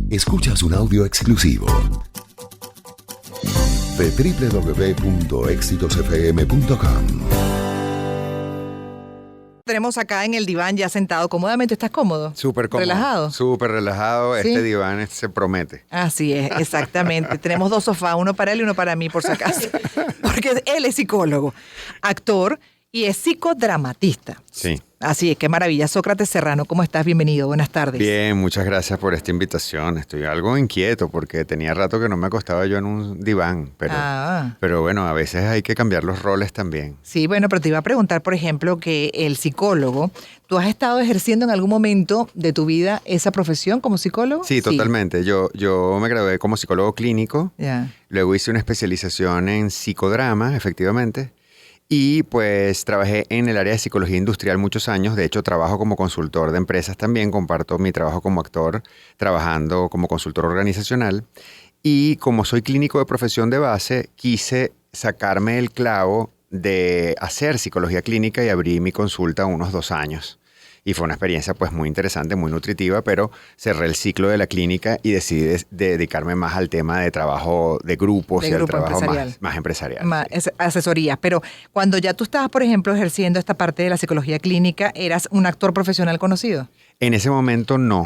Escuchas un audio exclusivo de www.exitosfm.com. Tenemos acá en el diván ya sentado cómodamente. ¿Estás cómodo? Súper cómodo. ¿Relajado? Súper relajado. ¿Sí? Este diván se promete. Así es, exactamente. Tenemos dos sofás, uno para él y uno para mí, por si acaso. Porque él es psicólogo, actor y es psicodramatista. Sí. Así es, qué maravilla. Sócrates Serrano, ¿cómo estás? Bienvenido, buenas tardes. Bien, muchas gracias por esta invitación. Estoy algo inquieto porque tenía rato que no me acostaba yo en un diván. Pero bueno, a veces hay que cambiar los roles también. Sí, bueno, pero te iba a preguntar, por ejemplo, que el psicólogo, ¿tú has estado ejerciendo en algún momento de tu vida esa profesión como psicólogo? Sí, totalmente. Yo me gradué como psicólogo clínico. Ya. Luego hice una especialización en psicodrama, efectivamente. Y pues trabajé en el área de psicología industrial muchos años. De hecho, trabajo como consultor de empresas también. Comparto mi trabajo como actor, trabajando como consultor organizacional. Y como soy clínico de profesión de base, quise sacarme el clavo de hacer psicología clínica y abrí mi consulta unos 2 años. Y fue una experiencia pues muy interesante, muy nutritiva, pero cerré el ciclo de la clínica y decidí dedicarme más al tema de trabajo de grupos y al trabajo más empresarial. Asesorías. Pero cuando ya tú estabas, por ejemplo, ejerciendo esta parte de la psicología clínica, ¿eras un actor profesional conocido? En ese momento no.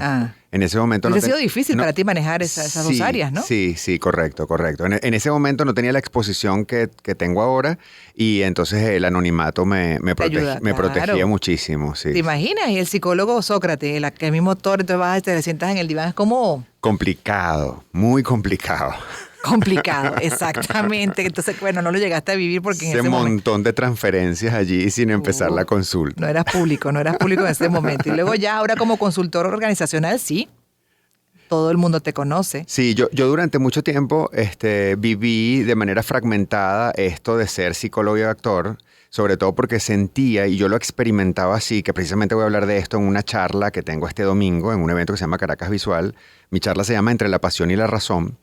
En ese momento no. Ha sido difícil para ti manejar esas dos áreas, ¿no? Sí, correcto. En ese momento no tenía la exposición que tengo ahora y entonces el anonimato me protegía muchísimo. Sí. ¿Te imaginas? Y el psicólogo Sócrates, el mismo actor, entonces vas y te sientas en el diván, es como... Complicado, muy complicado. Complicado, exactamente. Entonces, bueno, no lo llegaste a vivir porque en ese montón de transferencias allí sin empezar la consulta. No eras público en ese momento. Y luego ya ahora como consultor organizacional, sí, todo el mundo te conoce. Sí, yo durante mucho tiempo viví de manera fragmentada esto de ser psicólogo y actor, sobre todo porque sentía, y yo lo experimentaba así, que precisamente voy a hablar de esto en una charla que tengo este domingo en un evento que se llama Caracas Visual. Mi charla se llama Entre la pasión y la razón.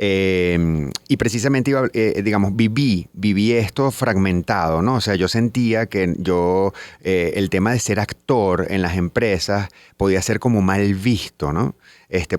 Y precisamente viví esto fragmentado, ¿no? O sea, yo sentía que el tema de ser actor en las empresas podía ser como mal visto, ¿no?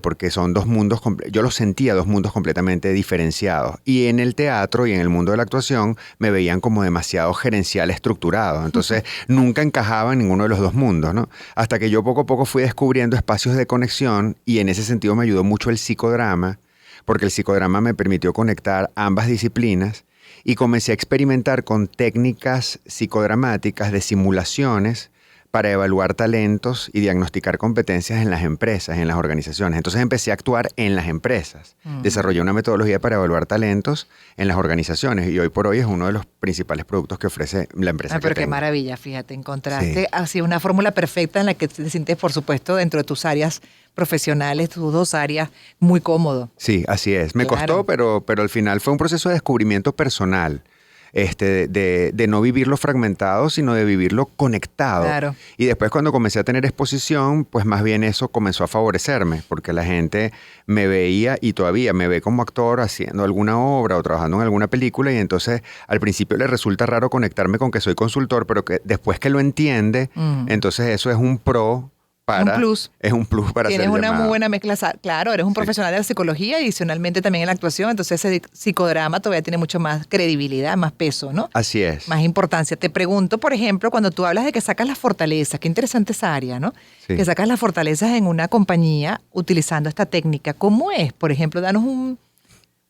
Porque son dos mundos, yo los sentía dos mundos completamente diferenciados. Y en el teatro y en el mundo de la actuación me veían como demasiado gerencial estructurado. Entonces nunca encajaba en ninguno de los dos mundos, ¿no? Hasta que yo poco a poco fui descubriendo espacios de conexión y en ese sentido me ayudó mucho el psicodrama, porque el psicodrama me permitió conectar ambas disciplinas y comencé a experimentar con técnicas psicodramáticas de simulaciones para evaluar talentos y diagnosticar competencias en las empresas, en las organizaciones. Entonces empecé a actuar en las empresas. Desarrollé una metodología para evaluar talentos en las organizaciones y hoy por hoy es uno de los principales productos que ofrece la empresa. Pero qué maravilla, fíjate, encontraste así una fórmula perfecta en la que te sientes, por supuesto, dentro de tus áreas profesionales, tus dos áreas, muy cómodo. Sí, así es. Me costó, pero al final fue un proceso de descubrimiento personal. De no vivirlo fragmentado, sino de vivirlo conectado. Claro. Y después cuando comencé a tener exposición, pues más bien eso comenzó a favorecerme, porque la gente me veía y todavía me ve como actor haciendo alguna obra o trabajando en alguna película y entonces al principio le resulta raro conectarme con que soy consultor, pero que después que lo entiende, entonces eso es un pro. Un plus. Es un plus para ser llamado. Tienes una muy buena mezcla. Claro, eres un profesional de la psicología y adicionalmente también en la actuación. Entonces ese psicodrama todavía tiene mucho más credibilidad, más peso, ¿no? Así es. Más importancia. Te pregunto, por ejemplo, cuando tú hablas de que sacas las fortalezas, qué interesante esa área, ¿no? Sí. Que sacas las fortalezas en una compañía utilizando esta técnica. ¿Cómo es? Por ejemplo, danos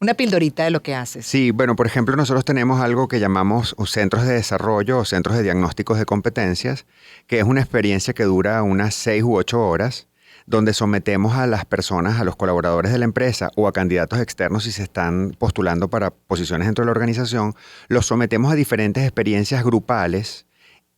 una pildorita de lo que haces. Sí, bueno, por ejemplo, nosotros tenemos algo que llamamos centros de desarrollo o centros de diagnósticos de competencias, que es una experiencia que dura unas 6 u 8 horas, donde sometemos a las personas, a los colaboradores de la empresa o a candidatos externos si se están postulando para posiciones dentro de la organización, los sometemos a diferentes experiencias grupales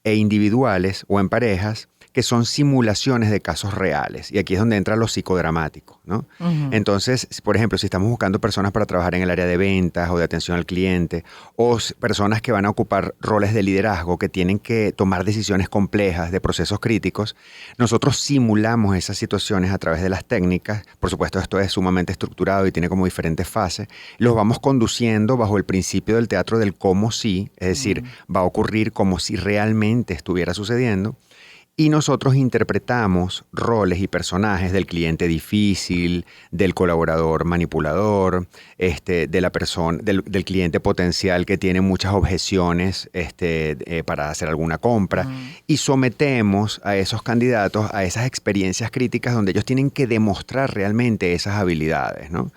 e individuales o en parejas, que son simulaciones de casos reales. Y aquí es donde entra lo psicodramático, ¿no? Entonces, por ejemplo, si estamos buscando personas para trabajar en el área de ventas o de atención al cliente, o personas que van a ocupar roles de liderazgo, que tienen que tomar decisiones complejas de procesos críticos, nosotros simulamos esas situaciones a través de las técnicas. Por supuesto, esto es sumamente estructurado y tiene como diferentes fases. Los vamos conduciendo bajo el principio del teatro del cómo sí, es decir, va a ocurrir como si realmente estuviera sucediendo. y nosotros interpretamos roles y personajes del cliente difícil, del colaborador manipulador, de la persona, del cliente potencial que tiene muchas objeciones para hacer alguna compra, y sometemos a esos candidatos a esas experiencias críticas donde ellos tienen que demostrar realmente esas habilidades, ¿no?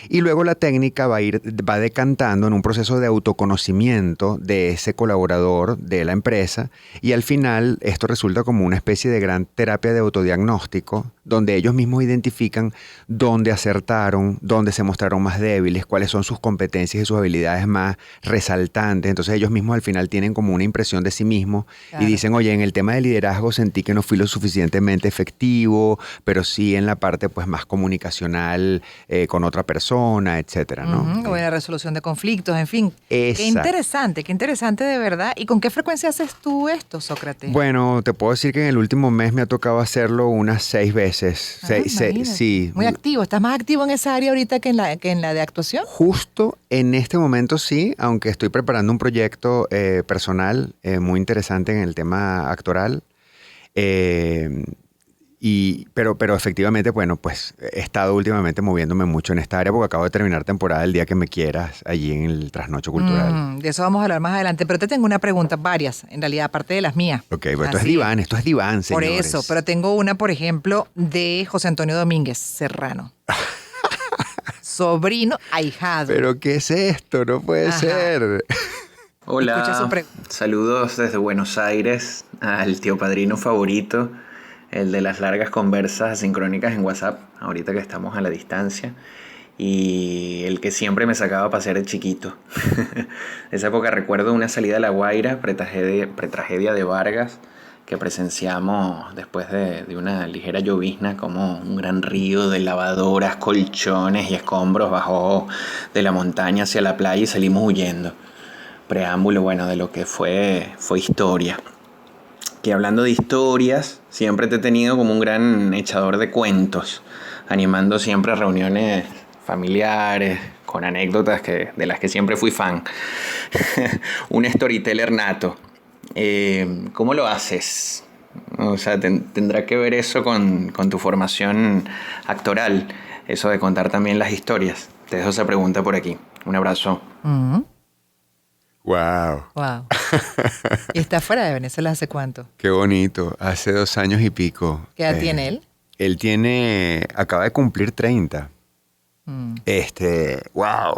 Y luego la técnica va decantando en un proceso de autoconocimiento de ese colaborador de la empresa, y al final esto resulta como una especie de gran terapia de autodiagnóstico donde ellos mismos identifican dónde acertaron, dónde se mostraron más débiles, cuáles son sus competencias y sus habilidades más resaltantes. Entonces ellos mismos al final tienen como una impresión de sí mismos, claro, y dicen, oye, en el tema de liderazgo sentí que no fui lo suficientemente efectivo, pero sí en la parte pues más comunicacional con otra persona, etcétera, ¿no? O en la resolución de conflictos, en fin. Exacto. Qué interesante de verdad. ¿Y con qué frecuencia haces tú esto, Sócrates? Bueno, te puedo decir que en el último mes me ha tocado hacerlo unas 6 veces. Sí. Muy activo. ¿Estás más activo en esa área ahorita que en la de actuación? Justo en este momento sí, aunque estoy preparando un proyecto personal muy interesante en el tema actoral. Pero efectivamente, bueno, pues he estado últimamente moviéndome mucho en esta área porque acabo de terminar temporada El Día que Me Quieras allí en el Trasnocho Cultural. De eso vamos a hablar más adelante, pero te tengo una pregunta, varias, en realidad, aparte de las mías. Ok, pues esto es diván, señores. Por eso, pero tengo una, por ejemplo, de José Antonio Domínguez Serrano. Sobrino, ahijado. ¿Pero qué es esto? No puede ser. Hola, saludos desde Buenos Aires al tío padrino favorito, el de las largas conversas asincrónicas en WhatsApp, ahorita que estamos a la distancia, y el que siempre me sacaba a pasear de chiquito. De esa época recuerdo una salida a La Guaira, pretragedia de Vargas, que presenciamos después de una ligera llovizna, como un gran río de lavadoras, colchones y escombros bajó de la montaña hacia la playa y salimos huyendo. Preámbulo, bueno, de lo que fue historia. Que hablando de historias, siempre te he tenido como un gran echador de cuentos, animando siempre reuniones familiares, con anécdotas de las que siempre fui fan. Un storyteller nato. ¿Cómo lo haces? O sea, tendrá que ver eso con tu formación actoral, eso de contar también las historias. Te dejo esa pregunta por aquí. Un abrazo. Wow. ¿Y está fuera de Venezuela hace cuánto? Qué bonito. Hace 2 años y pico. ¿Qué edad tiene él? Él acaba de cumplir 30. Wow.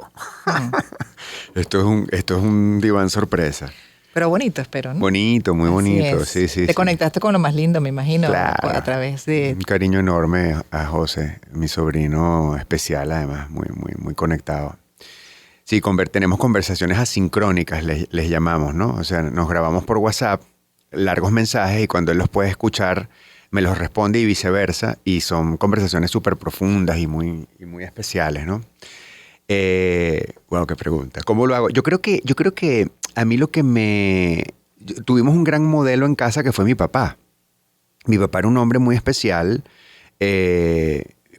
Esto es un diván sorpresa. Pero bonito, espero, ¿no? Bonito, muy bonito. Sí. Te conectaste con lo más lindo, me imagino, claro, a través de... Un cariño enorme a José, mi sobrino especial, además, muy, muy, muy conectado. Sí, tenemos conversaciones asincrónicas, les llamamos, ¿no? O sea, nos grabamos por WhatsApp largos mensajes y cuando él los puede escuchar, me los responde y viceversa. Y son conversaciones súper profundas y muy especiales, ¿no? Bueno, qué pregunta. ¿Cómo lo hago? Yo creo que a mí tuvimos un gran modelo en casa que fue mi papá. Mi papá era un hombre muy especial.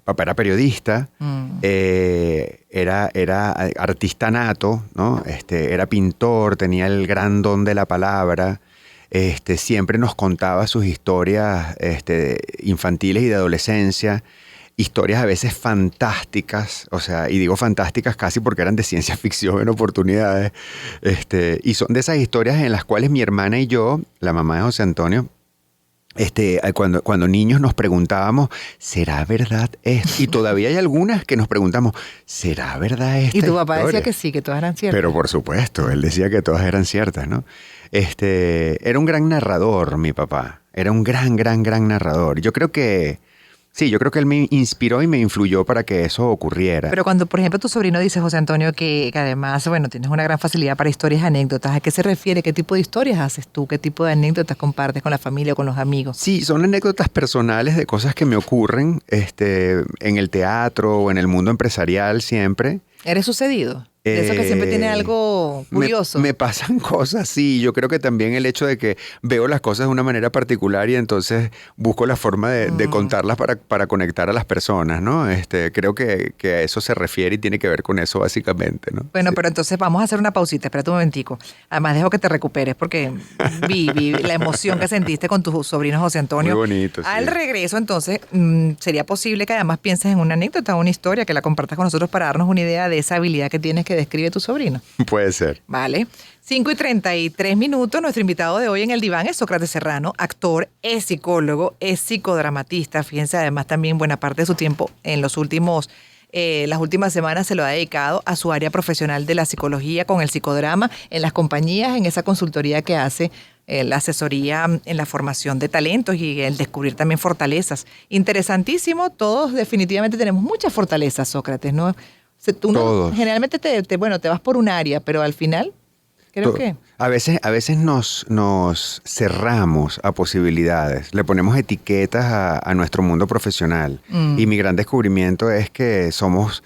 Papá era periodista, era artista nato, ¿no? Era pintor, tenía el gran don de la palabra. Siempre nos contaba sus historias infantiles y de adolescencia, historias a veces fantásticas, o sea, y digo fantásticas casi porque eran de ciencia ficción en oportunidades, y son de esas historias en las cuales mi hermana y yo, la mamá de José Antonio, cuando niños nos preguntábamos, ¿será verdad esto? Y todavía hay algunas que nos preguntamos, ¿será verdad esta Y tu papá historia? decía que sí, que todas eran ciertas. Pero por supuesto, él decía que todas eran ciertas, ¿no? Era un gran narrador, mi papá. Era un gran narrador. Yo creo que él me inspiró y me influyó para que eso ocurriera. Pero cuando, por ejemplo, tu sobrino dice, José Antonio, que además, bueno, tienes una gran facilidad para historias, anécdotas, ¿a qué se refiere? ¿Qué tipo de historias haces tú? ¿Qué tipo de anécdotas compartes con la familia o con los amigos? Sí, son anécdotas personales de cosas que me ocurren en el teatro o en el mundo empresarial siempre. ¿Eres sucedido? De eso que siempre tiene algo curioso. Me pasan cosas, sí. Yo creo que también el hecho de que veo las cosas de una manera particular y entonces busco la forma de contarlas para conectar a las personas, ¿no? Creo que a eso se refiere y tiene que ver con eso básicamente, ¿no? Bueno, Sí. pero entonces vamos a hacer una pausita. Espérate un momentico. Además, dejo que te recuperes porque vi la emoción que sentiste con tu sobrino José Antonio. Muy bonito, sí. Al regreso, entonces, sería posible que además pienses en una anécdota, una historia, que la compartas con nosotros para darnos una idea de esa habilidad que tienes que describe tu sobrino. Puede ser. Vale. 5:33. Nuestro invitado de hoy en el diván es Sócrates Serrano, actor, es psicólogo, es psicodramatista. Fíjense, además también buena parte de su tiempo en las últimas semanas se lo ha dedicado a su área profesional de la psicología con el psicodrama en las compañías, en esa consultoría que hace, la asesoría en la formación de talentos y el descubrir también fortalezas. Interesantísimo. Todos definitivamente tenemos muchas fortalezas, Sócrates, ¿no? Tú Todos. generalmente te vas por un área, pero al final creo que... A veces nos cerramos a posibilidades, le ponemos etiquetas a nuestro mundo profesional. Y mi gran descubrimiento es que somos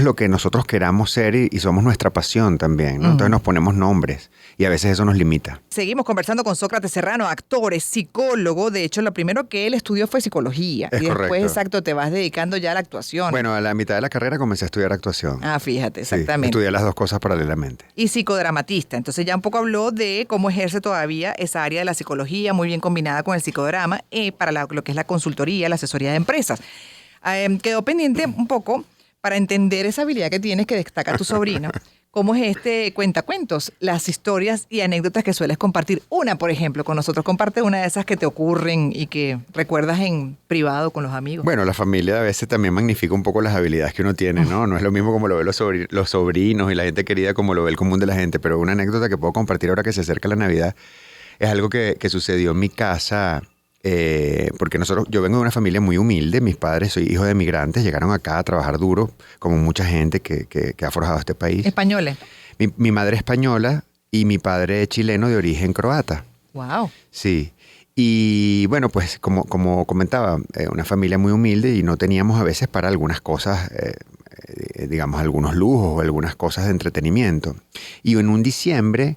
lo que nosotros queramos ser y somos nuestra pasión también, ¿no? Entonces nos ponemos nombres y a veces eso nos limita. Seguimos conversando con Sócrates Serrano, actor, es psicólogo. De hecho, lo primero que él estudió fue psicología. Es y después, correcto. exacto, te vas dedicando ya a la actuación. Bueno, a la mitad de la carrera comencé a estudiar actuación. Ah, fíjate, Sí, exactamente. estudié las dos cosas paralelamente. Y psicodramatista. Entonces ya un poco habló de cómo ejerce todavía esa área de la psicología, muy bien combinada con el psicodrama, para lo que es la consultoría, la asesoría de empresas. Quedó pendiente un poco para entender esa habilidad que tienes, que destaca tu sobrino. ¿Cómo es cuentacuentos? Las historias y anécdotas que sueles compartir. Una, por ejemplo, con nosotros. Comparte una de esas que te ocurren y que recuerdas en privado con los amigos. Bueno, la familia a veces también magnifica un poco las habilidades que uno tiene, ¿no? No es lo mismo como lo ven los sobrinos y la gente querida como lo ve el común de la gente, pero una anécdota que puedo compartir ahora que se acerca la Navidad es algo que sucedió en mi casa, porque yo vengo de una familia muy humilde, mis padres, soy hijo de migrantes, llegaron acá a trabajar duro, como mucha gente que ha forjado este país. Españoles. Mi madre española y mi padre chileno de origen croata. Wow. Sí. Y bueno, pues como comentaba, una familia muy humilde y no teníamos a veces para algunas cosas, digamos, algunos lujos o algunas cosas de entretenimiento. Y en un diciembre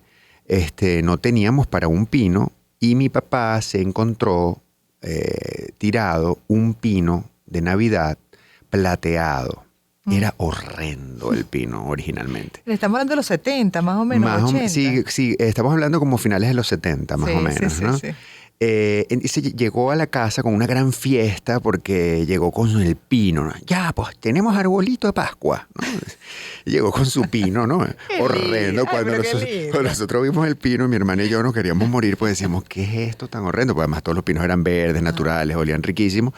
no teníamos para un pino y mi papá se encontró tirado un pino de Navidad plateado. Era horrendo el pino originalmente. Le estamos hablando de los 70, más o menos, 80. Sí, estamos hablando como finales de los 70, más o menos, sí, ¿no? Sí. Y se llegó a la casa con una gran fiesta porque llegó con el pino, ¿no? Ya, pues tenemos arbolito de Pascua, ¿no? Llegó con su pino, ¿no? Horrendo. Ay, Cuando nosotros vimos el pino, mi hermana y yo nos queríamos morir, pues decíamos, ¿qué es esto tan horrendo? Pues además todos los pinos eran verdes, naturales, olían riquísimo.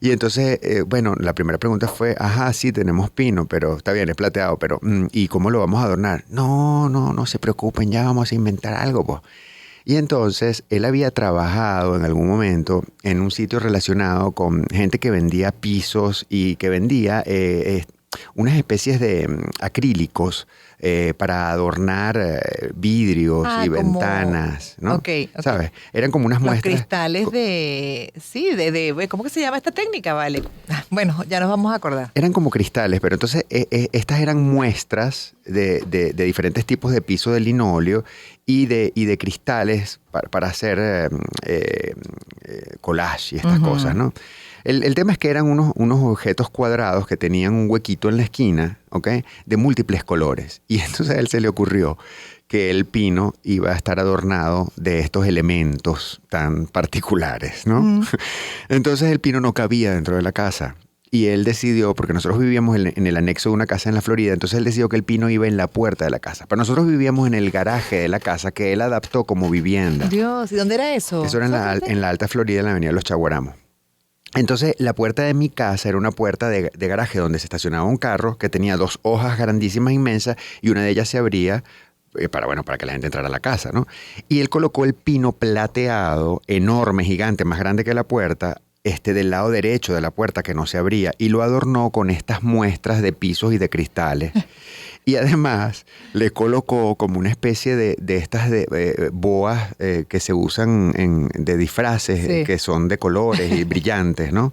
Y entonces, bueno, la primera pregunta fue, ajá, sí, tenemos pino, pero está bien, es plateado, pero ¿y cómo lo vamos a adornar? No se preocupen, ya vamos a inventar algo, pues. Y entonces él había trabajado en algún momento en un sitio relacionado con gente que vendía pisos y que vendía unas especies de acrílicos para adornar vidrios y ventanas, ¿no? Okay. ¿Sabes? Eran como unas muestras. Los cristales ¿cómo que se llama esta técnica? Vale. Bueno, ya nos vamos a acordar. Eran como cristales, pero entonces estas eran muestras de diferentes tipos de piso de linóleo y de cristales para hacer collage y estas cosas, ¿no? El tema es que eran unos objetos cuadrados que tenían un huequito en la esquina, ¿ok? De múltiples colores. Y entonces a él se le ocurrió que el pino iba a estar adornado de estos elementos tan particulares, ¿no? Entonces el pino no cabía dentro de la casa. Y él decidió, porque nosotros vivíamos en el anexo de una casa en la Florida, entonces él decidió que el pino iba en la puerta de la casa. Pero nosotros vivíamos en el garaje de la casa que él adaptó como vivienda. Dios, ¿y dónde era eso? Eso era en la Alta Florida, en la avenida Los Chaguaramos. Entonces, la puerta de mi casa era una puerta de garaje donde se estacionaba un carro que tenía 2 hojas grandísimas, inmensas, y una de ellas se abría para que la gente entrara a la casa, ¿no? Y él colocó el pino plateado, enorme, gigante, más grande que la puerta, del lado derecho de la puerta que no se abría, y lo adornó con estas muestras de pisos y de cristales. Y además le colocó como una especie de estas boas que se usan de disfraces, sí, que son de colores y brillantes, ¿no?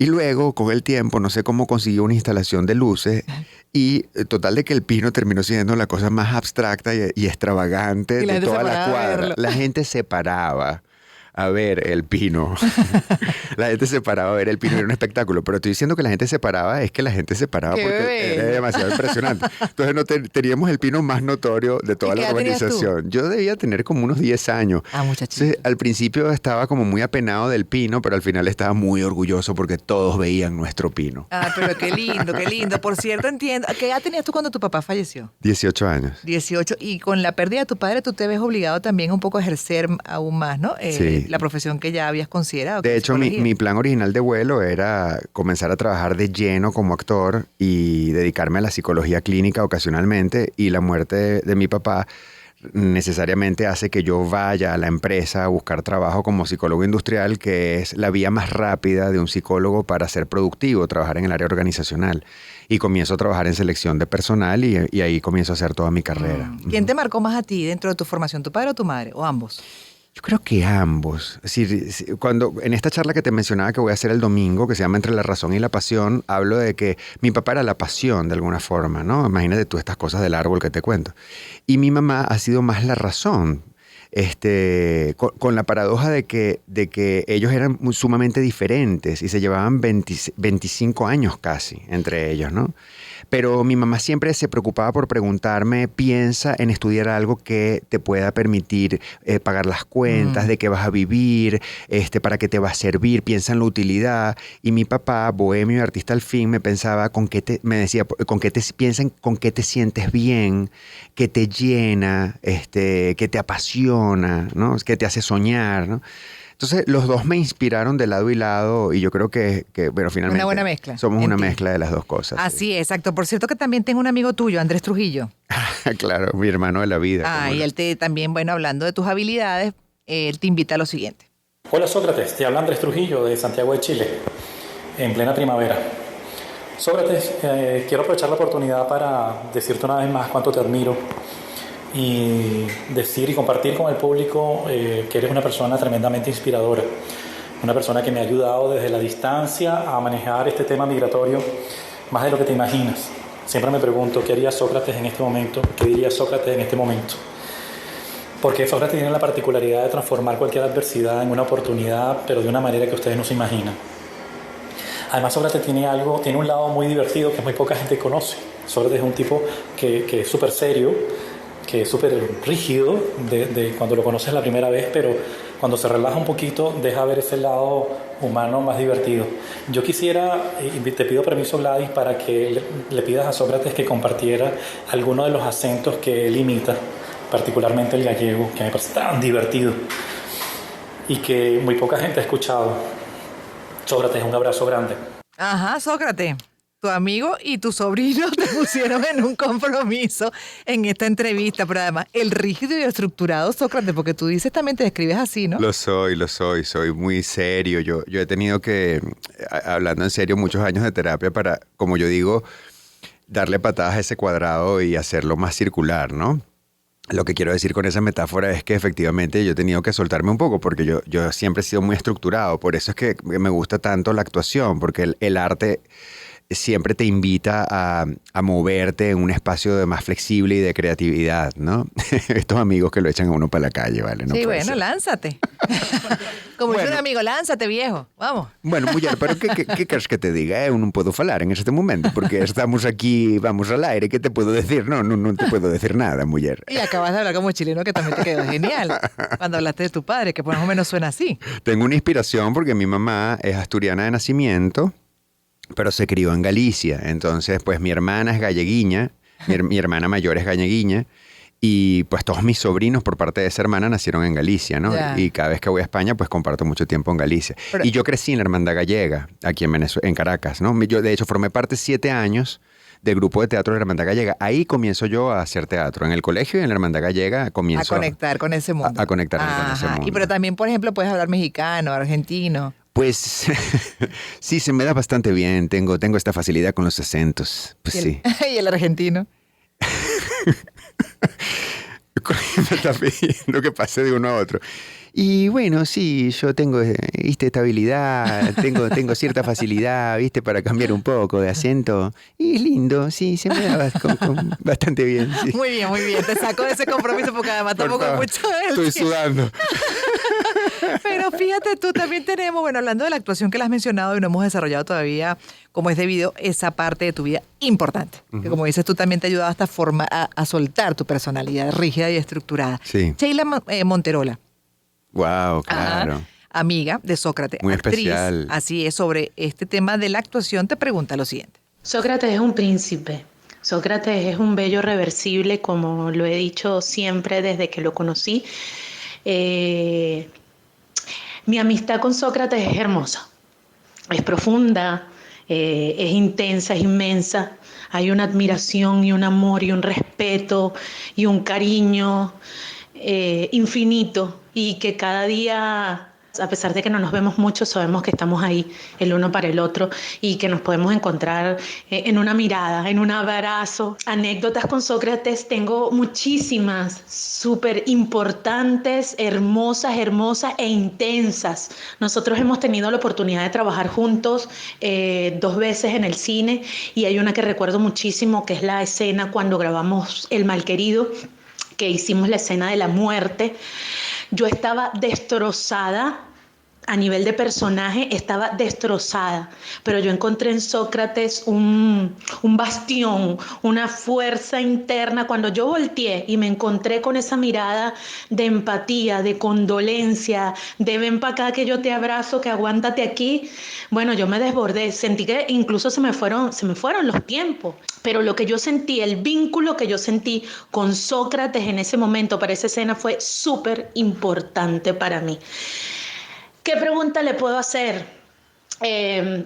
Y luego, con el tiempo, no sé cómo consiguió una instalación de luces y total de que el pino terminó siendo la cosa más abstracta y extravagante de toda la cuadra. La gente se paraba a ver el pino. La gente se paraba a ver el pino, era un espectáculo. Pero estoy diciendo que la gente se paraba, es que la gente se paraba porque era demasiado impresionante. Entonces teníamos el pino más notorio de toda la urbanización. Yo debía tener como unos 10 años. Muchachito. Entonces, al principio estaba como muy apenado del pino, pero al final estaba muy orgulloso porque todos veían nuestro pino. Pero qué lindo, qué lindo. Por cierto, entiendo. ¿Qué edad tenías tú cuando tu papá falleció? 18 años. 18. Y con la pérdida de tu padre, tú te ves obligado también un poco a ejercer aún más, ¿no? Sí. La profesión que ya habías considerado. De hecho, mi plan original de vuelo era comenzar a trabajar de lleno como actor y dedicarme a la psicología clínica ocasionalmente. Y la muerte de mi papá necesariamente hace que yo vaya a la empresa a buscar trabajo como psicólogo industrial, que es la vía más rápida de un psicólogo para ser productivo, trabajar en el área organizacional. Y comienzo a trabajar en selección de personal y ahí comienzo a hacer toda mi carrera. ¿Quién te marcó más a ti dentro de tu formación, tu padre o tu madre? ¿O ambos? Yo creo que ambos. Es decir, cuando en esta charla que te mencionaba que voy a hacer el domingo, que se llama Entre la razón y la pasión, hablo de que mi papá era la pasión de alguna forma, ¿no? Imagínate tú estas cosas del árbol que te cuento. Y mi mamá ha sido más la razón. Con la paradoja de que ellos eran sumamente diferentes y se llevaban 25 años casi entre ellos, ¿no? Pero mi mamá siempre se preocupaba por preguntarme, piensa en estudiar algo que te pueda permitir pagar las cuentas, de qué vas a vivir, para qué te va a servir, piensa en la utilidad. Y mi papá, bohemio y artista al fin, me pensaba, me decía, piensa en con qué te sientes bien, qué te llena, que te apasiona, ¿no? Que te hace soñar, ¿no? Entonces, los dos me inspiraron de lado y lado y yo creo que bueno, finalmente una buena mezcla. Somos una mezcla de las dos cosas. Así es, exacto. Por cierto que también tengo un amigo tuyo, Andrés Trujillo. Claro, mi hermano de la vida. Y él también, bueno, hablando de tus habilidades, él te invita a lo siguiente. Hola Sócrates, te habla Andrés Trujillo de Santiago de Chile, en plena primavera. Sócrates, quiero aprovechar la oportunidad para decirte una vez más cuánto te admiro y decir y compartir con el público que eres una persona tremendamente inspiradora, una persona que me ha ayudado desde la distancia a manejar este tema migratorio más de lo que te imaginas. Siempre me pregunto, ¿qué haría Sócrates en este momento? ¿Qué diría Sócrates en este momento? Porque Sócrates tiene la particularidad de transformar cualquier adversidad en una oportunidad, pero de una manera que ustedes no se imaginan. Además, Sócrates tiene un lado muy divertido que muy poca gente conoce. Sócrates es un tipo que es súper serio, que es súper rígido de cuando lo conoces la primera vez, pero cuando se relaja un poquito deja ver ese lado humano más divertido. Yo quisiera, y te pido permiso Gladys, para que le pidas a Sócrates que compartiera algunos de los acentos que él imita, particularmente el gallego, que me parece tan divertido y que muy poca gente ha escuchado. Sócrates, un abrazo grande. Ajá, Sócrates. Tu amigo y tu sobrino te pusieron en un compromiso en esta entrevista, pero además el rígido y estructurado Sócrates, porque tú dices también te describes así, ¿no? Lo soy, soy muy serio. Yo he tenido que, hablando en serio, muchos años de terapia para, como yo digo, darle patadas a ese cuadrado y hacerlo más circular, ¿no? Lo que quiero decir con esa metáfora es que efectivamente yo he tenido que soltarme un poco porque yo siempre he sido muy estructurado. Por eso es que me gusta tanto la actuación, porque el arte siempre te invita a moverte en un espacio de más flexible y de creatividad, ¿no? Estos amigos que lo echan a uno para la calle, ¿vale? No sí, puede bueno, ser. Lánzate. Como dice un amigo, lánzate, viejo. Vamos. Bueno, mujer, pero ¿qué quieres que te diga? Non puedo falar en este momento porque estamos aquí, vamos al aire. ¿Qué te puedo decir? No te puedo decir nada, mujer. Y acabas de hablar como chileno, que también te quedó genial. Cuando hablaste de tu padre, que por más o menos suena así. Tengo una inspiración porque mi mamá es asturiana de nacimiento, pero se crió en Galicia. Entonces, pues mi hermana es galleguiña, mi hermana mayor es galleguiña, y pues todos mis sobrinos por parte de esa hermana nacieron en Galicia, ¿no? Ya. Y cada vez que voy a España, pues comparto mucho tiempo en Galicia. Pero, y yo crecí en la Hermandad Gallega, aquí en Caracas, ¿no? Yo, de hecho, formé parte 7 años del grupo de teatro de la Hermandad Gallega. Ahí comienzo yo a hacer teatro. En el colegio y en la Hermandad Gallega comienzo a conectar con ese mundo. A conectarme con ese mundo. Y pero también, por ejemplo, puedes hablar mexicano, argentino. Pues sí, se me da bastante bien. Tengo esta facilidad con los acentos. Pues sí. ¿Y el argentino? Me está pidiendo que pase de uno a otro. Y bueno, sí, yo tengo, viste, estabilidad, tengo cierta facilidad, viste, para cambiar un poco de acento. Y es lindo, sí, se me da bastante bien. Sí. Muy bien. Te saco de ese compromiso porque además tampoco es mucho de él. Estoy sudando. Pero fíjate, tú también tenemos, bueno, hablando de la actuación que la has mencionado y no hemos desarrollado todavía como es debido, esa parte de tu vida importante. Que como dices, tú también te ha ayudado hasta a soltar tu personalidad rígida y estructurada. Sí. Sheila Monterola. Wow, claro. Ajá, amiga de Sócrates, muy actriz, especial. así es, sobre este tema de la actuación, te pregunta lo siguiente. Sócrates es un príncipe. Sócrates es un bello reversible, como lo he dicho siempre desde que lo conocí. Mi amistad con Sócrates es hermosa, es profunda, es intensa, es inmensa. Hay una admiración y un amor y un respeto y un cariño infinito, y que cada día, a pesar de que no nos vemos mucho, sabemos que estamos ahí el uno para el otro y que nos podemos encontrar en una mirada, en un abrazo. Anécdotas con Sócrates tengo muchísimas, súper importantes, hermosas e intensas. Nosotros hemos tenido la oportunidad de trabajar juntos 2 veces en el cine, y hay una que recuerdo muchísimo, que es la escena cuando grabamos El Malquerido, que hicimos la escena de la muerte. Yo estaba destrozada, a nivel de personaje estaba destrozada, pero yo encontré en Sócrates un bastión, una fuerza interna. Cuando yo volteé y me encontré con esa mirada de empatía, de condolencia, de ven para acá que yo te abrazo, que aguántate aquí, bueno, yo me desbordé, sentí que incluso se me fueron los tiempos. Pero lo que yo sentí, el vínculo que yo sentí con Sócrates en ese momento para esa escena fue súper importante para mí. ¿Qué pregunta le puedo hacer?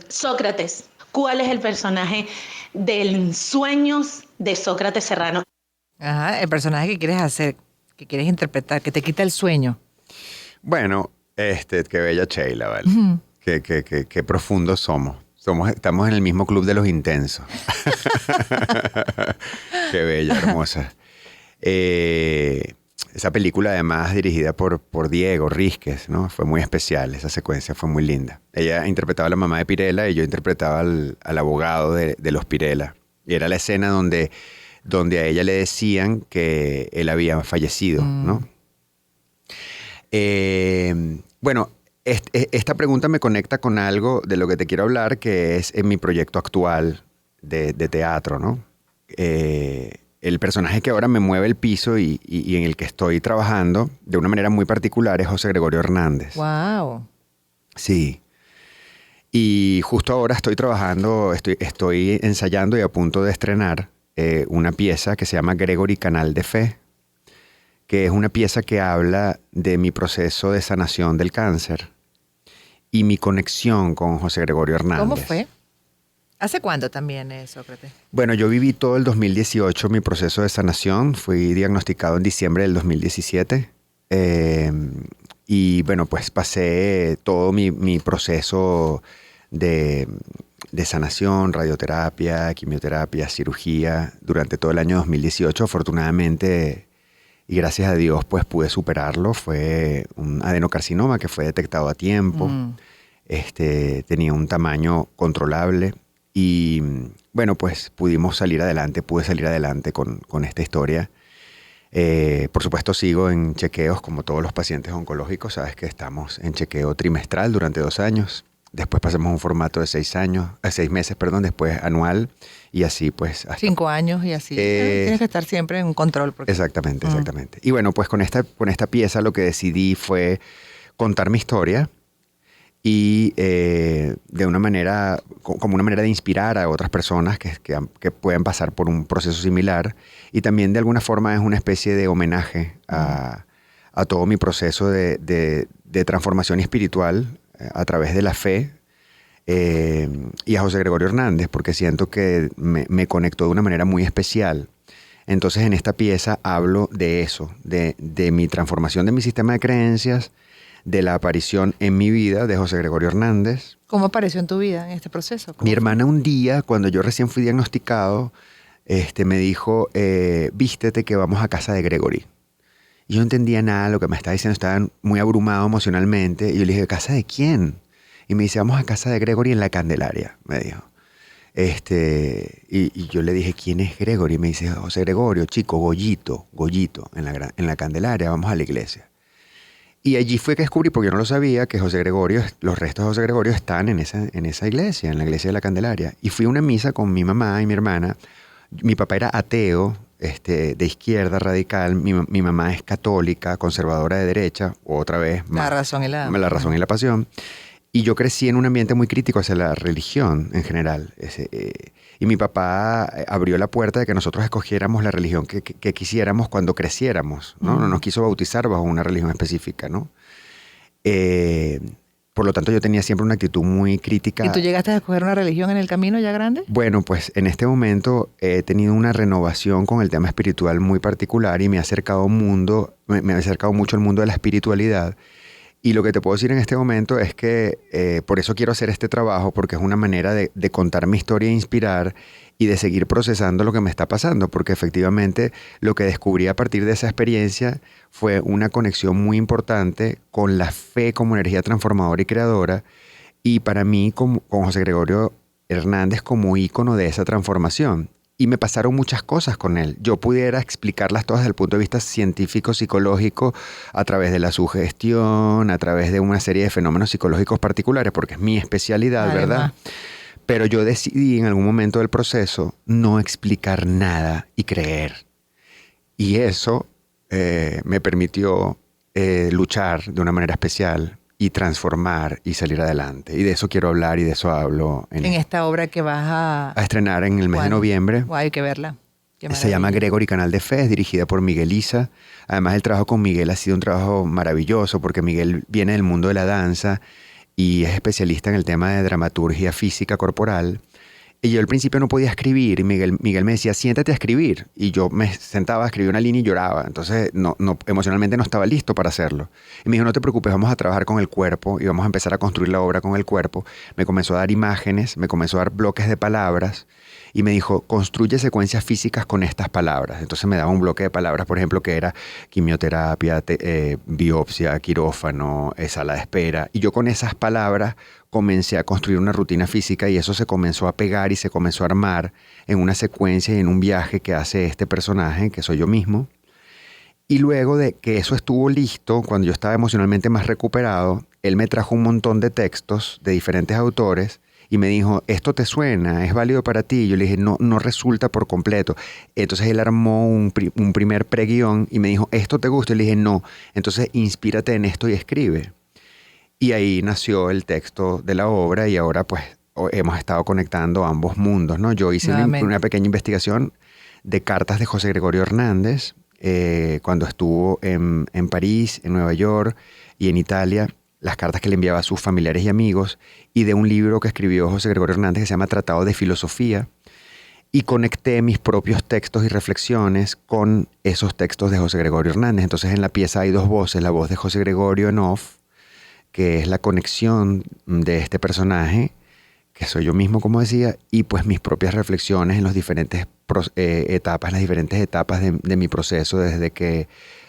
Sócrates, ¿cuál es el personaje de Sueños de Sócrates Serrano? Ajá, el personaje que quieres hacer, que quieres interpretar, que te quita el sueño. Bueno, qué bella Sheila, ¿vale? Qué profundos somos. Estamos en el mismo club de los intensos. Qué bella, hermosa. Esa película, además, dirigida por Diego Rísquez, ¿no? Fue muy especial, esa secuencia fue muy linda. Ella interpretaba a la mamá de Pirela y yo interpretaba al abogado de los Pirela. Y era la escena donde a ella le decían que él había fallecido, ¿no? Bueno, esta pregunta me conecta con algo de lo que te quiero hablar, que es en mi proyecto actual de teatro, ¿no? El personaje que ahora me mueve el piso y en el que estoy trabajando de una manera muy particular es José Gregorio Hernández. ¡Wow! Sí. Y justo ahora estoy trabajando, estoy ensayando y a punto de estrenar una pieza que se llama Gregory Canal de Fe, que es una pieza que habla de mi proceso de sanación del cáncer y mi conexión con José Gregorio Hernández. ¿Cómo fue? ¿Hace cuándo también, Sócrates? Bueno, yo viví todo el 2018 mi proceso de sanación. Fui diagnosticado en diciembre del 2017. Y bueno, pues pasé todo mi proceso de sanación, radioterapia, quimioterapia, cirugía durante todo el año 2018. Afortunadamente, y gracias a Dios, pues pude superarlo. Fue un adenocarcinoma que fue detectado a tiempo. Tenía un tamaño controlable. Y bueno, pues pude salir adelante con esta historia. Por supuesto sigo en chequeos como todos los pacientes oncológicos. Sabes que estamos en chequeo trimestral durante 2 años. Después pasamos a un formato de 6 meses, después anual. Y así pues... Hasta 5 años y así. Tienes que estar siempre en control. Porque... Exactamente. Y bueno, pues con esta pieza lo que decidí fue contar mi historia. Y de una manera, como una manera de inspirar a otras personas que pueden pasar por un proceso similar. Y también de alguna forma es una especie de homenaje a todo mi proceso de transformación espiritual a través de la fe y a José Gregorio Hernández, porque siento que me conectó de una manera muy especial. Entonces en esta pieza hablo de eso, de mi transformación de mi sistema de creencias, de la aparición en mi vida de José Gregorio Hernández. ¿Cómo apareció en tu vida en este proceso? Mi hermana un día, cuando yo recién fui diagnosticado, me dijo, vístete que vamos a casa de Gregory. Y yo no entendía nada de lo que me estaba diciendo, estaba muy abrumado emocionalmente. Y yo le dije, ¿casa de quién? Y me dice, vamos a casa de Gregory en la Candelaria, me dijo. Y yo le dije, ¿quién es Gregory? Y me dice, José Gregorio, chico, Goyito, en la Candelaria, vamos a la iglesia. Y allí fue que descubrí, porque yo no lo sabía, que José Gregorio, los restos de José Gregorio están en esa iglesia, en la iglesia de la Candelaria. Y fui a una misa con mi mamá y mi hermana. Mi papá era ateo, de izquierda radical. Mi mamá es católica, conservadora de derecha, otra vez. La razón y la pasión. Y yo crecí en un ambiente muy crítico hacia la religión en general. Y mi papá abrió la puerta de que nosotros escogiéramos la religión que quisiéramos cuando creciéramos, ¿no? No nos quiso bautizar bajo una religión específica, ¿no? Por lo tanto, yo tenía siempre una actitud muy crítica. ¿Y tú llegaste a escoger una religión en el camino ya grande? Bueno, pues en este momento he tenido una renovación con el tema espiritual muy particular y me ha acercado mucho al mundo de la espiritualidad. Y lo que te puedo decir en este momento es que por eso quiero hacer este trabajo, porque es una manera de contar mi historia e inspirar y de seguir procesando lo que me está pasando, porque efectivamente lo que descubrí a partir de esa experiencia fue una conexión muy importante con la fe como energía transformadora y creadora, y para mí con José Gregorio Hernández como ícono de esa transformación. Y me pasaron muchas cosas con él. Yo pudiera explicarlas todas desde el punto de vista científico, psicológico, a través de la sugestión, a través de una serie de fenómenos psicológicos particulares, porque es mi especialidad, ¿verdad? Pero yo decidí en algún momento del proceso no explicar nada y creer. Y eso me permitió luchar de una manera especial y transformar y salir adelante. Y de eso quiero hablar y de eso hablo. En esta obra que vas a estrenar en el mes de noviembre. Hay que verla. Se llama Gregory Canal de Fe, es dirigida por Miguel Isa. Además, el trabajo con Miguel ha sido un trabajo maravilloso porque Miguel viene del mundo de la danza y es especialista en el tema de dramaturgia física corporal. Y yo al principio no podía escribir y Miguel me decía, siéntate a escribir. Y yo me sentaba a escribir una línea y lloraba. Entonces emocionalmente no estaba listo para hacerlo. Y me dijo, no te preocupes, vamos a trabajar con el cuerpo y vamos a empezar a construir la obra con el cuerpo. Me comenzó a dar imágenes, me comenzó a dar bloques de palabras y me dijo, construye secuencias físicas con estas palabras. Entonces me daba un bloque de palabras, por ejemplo, que era quimioterapia, biopsia, quirófano, sala de espera. Y yo con esas palabras comencé a construir una rutina física y eso se comenzó a pegar y se comenzó a armar en una secuencia y en un viaje que hace este personaje, que soy yo mismo. Y luego de que eso estuvo listo, cuando yo estaba emocionalmente más recuperado, él me trajo un montón de textos de diferentes autores y me dijo, ¿esto te suena? ¿Es válido para ti? Y yo le dije, no resulta por completo. Entonces él armó un primer preguión y me dijo, ¿esto te gusta? Y le dije, no. Entonces inspírate en esto y escribe. Y ahí nació el texto de la obra y ahora pues hemos estado conectando ambos mundos, ¿no? Yo hice una pequeña investigación de cartas de José Gregorio Hernández cuando estuvo en París, en Nueva York y en Italia, las cartas que le enviaba a sus familiares y amigos, y de un libro que escribió José Gregorio Hernández que se llama Tratado de Filosofía, y conecté mis propios textos y reflexiones con esos textos de José Gregorio Hernández. Entonces en la pieza hay dos voces, la voz de José Gregorio en off, que es la conexión de este personaje, que soy yo mismo, como decía, y pues mis propias reflexiones en las diferentes etapas de mi proceso,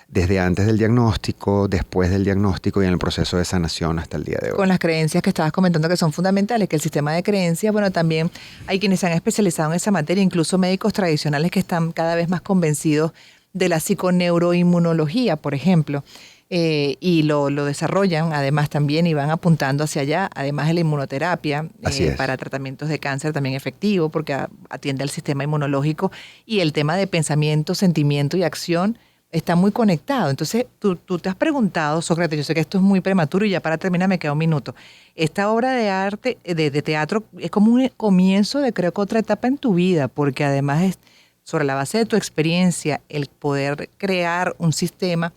desde antes del diagnóstico, después del diagnóstico y en el proceso de sanación hasta el día de hoy. Con las creencias que estabas comentando que son fundamentales, que el sistema de creencias, bueno, también hay quienes se han especializado en esa materia, incluso médicos tradicionales que están cada vez más convencidos de la psiconeuroinmunología, por ejemplo. Y lo desarrollan además también y van apuntando hacia allá, además de la inmunoterapia para tratamientos de cáncer también efectivo porque atiende al sistema inmunológico y el tema de pensamiento, sentimiento y acción está muy conectado. Entonces tú te has preguntado, Sócrates, yo sé que esto es muy prematuro y ya para terminar me queda un minuto, esta obra de arte, de teatro es como un comienzo de creo que otra etapa en tu vida porque además es sobre la base de tu experiencia el poder crear un sistema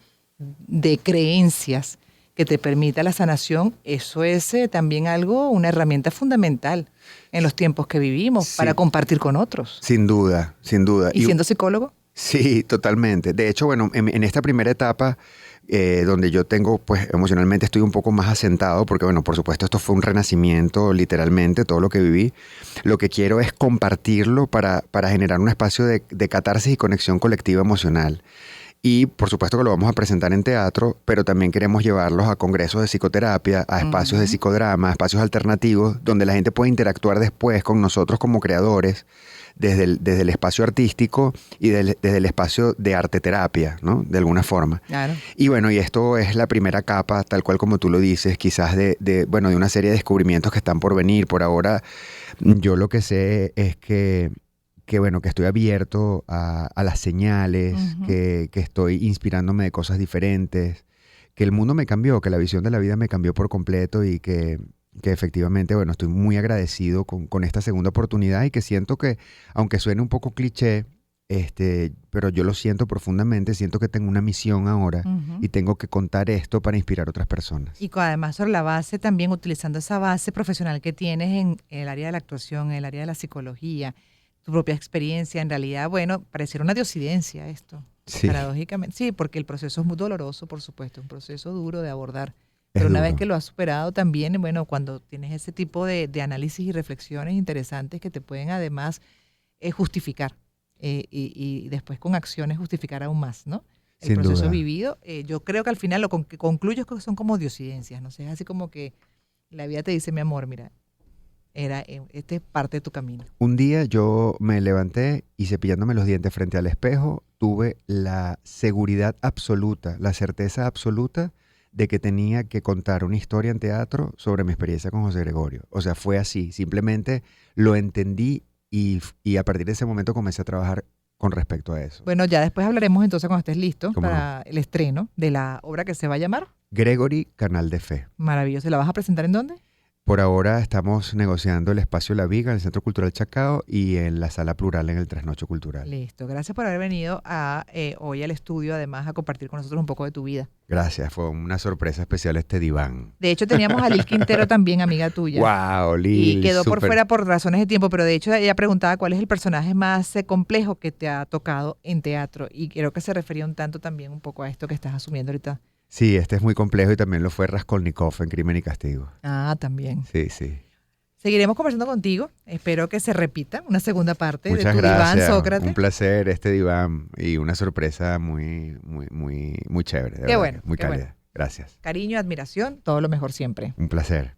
de creencias que te permita la sanación, eso es también una herramienta fundamental en los tiempos que vivimos para compartir con otros. Sin duda, sin duda. ¿Y siendo psicólogo? Sí, totalmente. De hecho, bueno, en esta primera etapa donde yo tengo, pues emocionalmente estoy un poco más asentado porque, bueno, por supuesto esto fue un renacimiento literalmente, todo lo que viví. Lo que quiero es compartirlo para generar un espacio de catarsis y conexión colectiva emocional. Y por supuesto que lo vamos a presentar en teatro, pero también queremos llevarlos a congresos de psicoterapia, a espacios de psicodrama, a espacios alternativos, donde la gente puede interactuar después con nosotros como creadores, desde el espacio artístico y desde el espacio de arte-terapia, ¿no? De alguna forma. Claro. Y bueno, y esto es la primera capa, tal cual como tú lo dices, quizás de una serie de descubrimientos que están por venir. Por ahora, yo lo que sé es que estoy abierto a las señales, que estoy inspirándome de cosas diferentes, que el mundo me cambió, que la visión de la vida me cambió por completo y que efectivamente, estoy muy agradecido con esta segunda oportunidad y que siento que, aunque suene un poco cliché, pero yo lo siento profundamente, siento que tengo una misión ahora y tengo que contar esto para inspirar a otras personas. Y además sobre la base, también utilizando esa base profesional que tienes en el área de la actuación, en el área de la psicología, tu propia experiencia, en realidad, pareciera una diosidencia esto, sí. Paradójicamente. Sí, porque el proceso es muy doloroso, por supuesto, un proceso duro de abordar. Pero una vez que lo has superado también, cuando tienes ese tipo de análisis y reflexiones interesantes que te pueden además justificar y después con acciones justificar aún más, ¿no? El Sin proceso duda. vivido, yo creo que al final lo que concluyo es que son como diosidencias, ¿no? O sea, es así como que la vida te dice, mi amor, mira, este es parte de tu camino. Un día yo me levanté y cepillándome los dientes frente al espejo, tuve la seguridad absoluta, la certeza absoluta de que tenía que contar una historia en teatro sobre mi experiencia con José Gregorio. O sea, fue así. Simplemente lo entendí y a partir de ese momento comencé a trabajar con respecto a eso. Bueno, ya después hablaremos entonces cuando estés listo ¿Cómo para el estreno de la obra que se va a llamar Gregory, Canal de Fe. Maravilloso. ¿La vas a presentar en dónde? Por ahora estamos negociando el espacio La Viga en el Centro Cultural Chacao y en la Sala Plural en el Trasnocho Cultural. Listo. Gracias por haber venido hoy al estudio, además, a compartir con nosotros un poco de tu vida. Gracias, fue una sorpresa especial este diván. De hecho, teníamos a Lil Quintero también, amiga tuya. ¡Wow, Lil! Y quedó por súper. fuera por razones de tiempo, pero de hecho ella preguntaba cuál es el personaje más complejo que te ha tocado en teatro. Y creo que se refería un tanto también un poco a esto que estás asumiendo ahorita. Sí, este es muy complejo y también lo fue Raskolnikov en Crimen y Castigo. Ah, también. Sí, sí. Seguiremos conversando contigo. Espero que se repita una segunda parte Muchas de tu gracias. diván, Sócrates. Un placer este diván y una sorpresa muy, muy, muy, muy chévere. de Qué verdad, bueno, muy qué cálida. bueno. Gracias. Cariño, admiración, todo lo mejor siempre. Un placer.